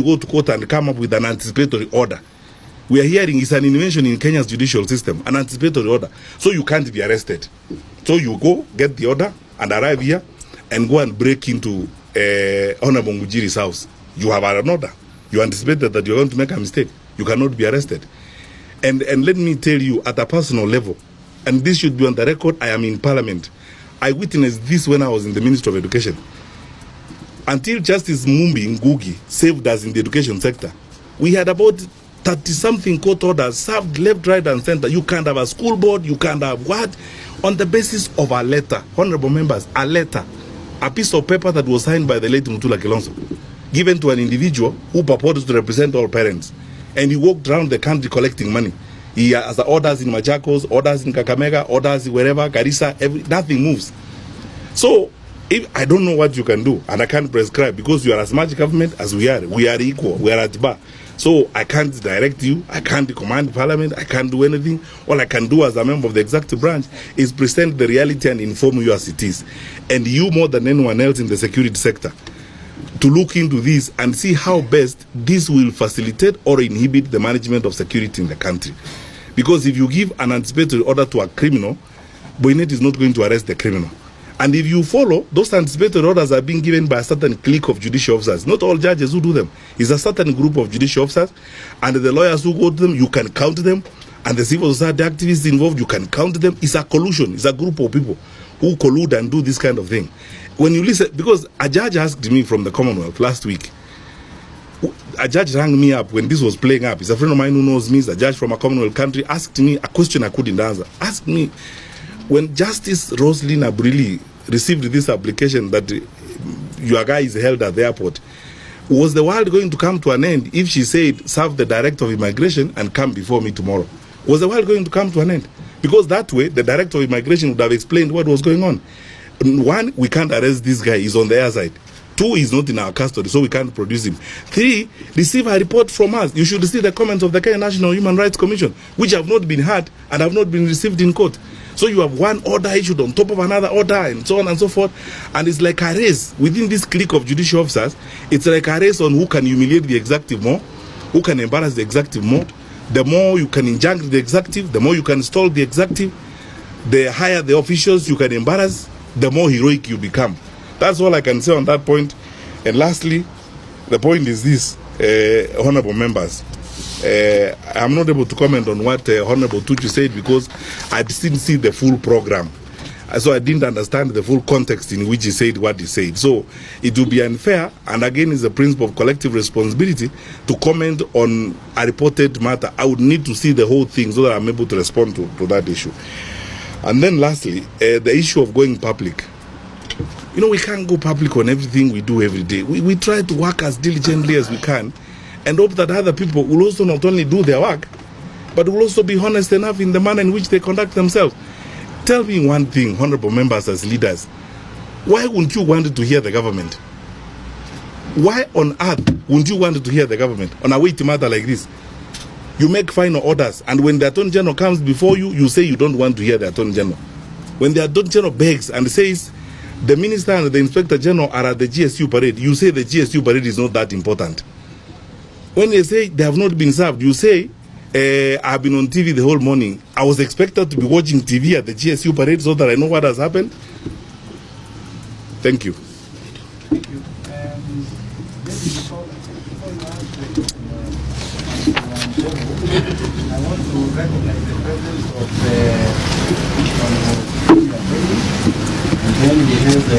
go to court and come up with an anticipatory order. We are hearing it's an invention in Kenya's judicial system, an anticipatory order. So you can't be arrested. So you go, get the order, and arrive here, and go and break into Honorable Mujiri's house. You have an order. You anticipated that you're going to make a mistake. You cannot be arrested. And let me tell you, at a personal level, and this should be on the record, I am in Parliament. I witnessed this when I was in the Ministry of Education. Until Justice Mumbi Ngugi saved us in the education sector, we had about 30-something court orders served left, right, and center. You can't have a school board, you can't have what? On the basis of a letter, honorable members, a letter, a piece of paper that was signed by the late Mutula Kilonzo, given to an individual who purported to represent all parents. And he walked around the country collecting money. He has orders in Machakos, orders in Kakamega, orders wherever, Garissa, nothing moves. So, I don't know what you can do, and I can't prescribe, because you are as much government as we are. We are equal, we are at bar. So I can't direct you, I can't command Parliament, I can't do anything. All I can do as a member of the executive branch is present the reality and inform you as it is. And you, more than anyone else in the security sector, to look into this and see how best this will facilitate or inhibit the management of security in the country. Because if you give an anticipatory order to a criminal, Boynet is not going to arrest the criminal. And if you follow, those anticipatory orders are being given by a certain clique of judicial officers. Not all judges who do them. It's a certain group of judicial officers, and the lawyers who go to them, you can count them, and the civil society activists involved, you can count them. It's a collusion. It's a group of people who collude and do this kind of thing. When you listen, because a judge asked me from the Commonwealth last week, a judge rang me up when this was playing up. He's a friend of mine who knows me. He's a judge from a Commonwealth country. Asked me a question I couldn't answer. Asked me, when Justice Roslyn Abrili received this application that your guy is held at the airport, was the world going to come to an end if she said, serve the director of immigration and come before me tomorrow? Was the world going to come to an end? Because that way, the director of immigration would have explained what was going on. One, we can't arrest this guy, he's on the air side. Two, he's not in our custody, so we can't produce him. Three, receive a report from us. You should receive the comments of the Kenya National Human Rights Commission, which have not been heard and have not been received in court. So you have one order issued on top of another order, and so on and so forth. And it's like a race within this clique of judicial officers. It's like a race on who can humiliate the executive more, who can embarrass the executive more. The more you can injunct the executive, the more you can stall the executive, the higher the officials you can embarrass, the more heroic you become. That's all I can say on that point. And lastly, the point is this, honorable members. I'm not able to comment on what Honorable Tuchu said because I didn't see the full program. So I didn't understand the full context in which he said what he said. So it would be unfair, and again is the principle of collective responsibility, to comment on a reported matter. I would need to see the whole thing so that I'm able to respond to that issue. And then lastly, the issue of going public. You know, we can't go public on everything we do every day. We try to work as diligently as we can and hope that other people will also not only do their work, but will also be honest enough in the manner in which they conduct themselves. Tell me one thing, honorable members as leaders. Why wouldn't you want to hear the government? Why on earth wouldn't you want to hear the government on a weighty matter like this? You make final orders, and when the Attorney General comes before you, you say you don't want to hear the Attorney General. When the Attorney General begs and says the Minister and the Inspector General are at the GSU parade, you say the GSU parade is not that important. When they say they have not been served, you say, I've been on TV the whole morning. I was expected to be watching TV at the GSU parade so that I know what has happened. Thank you. Thank you. I want to recognize the presence of and then we have the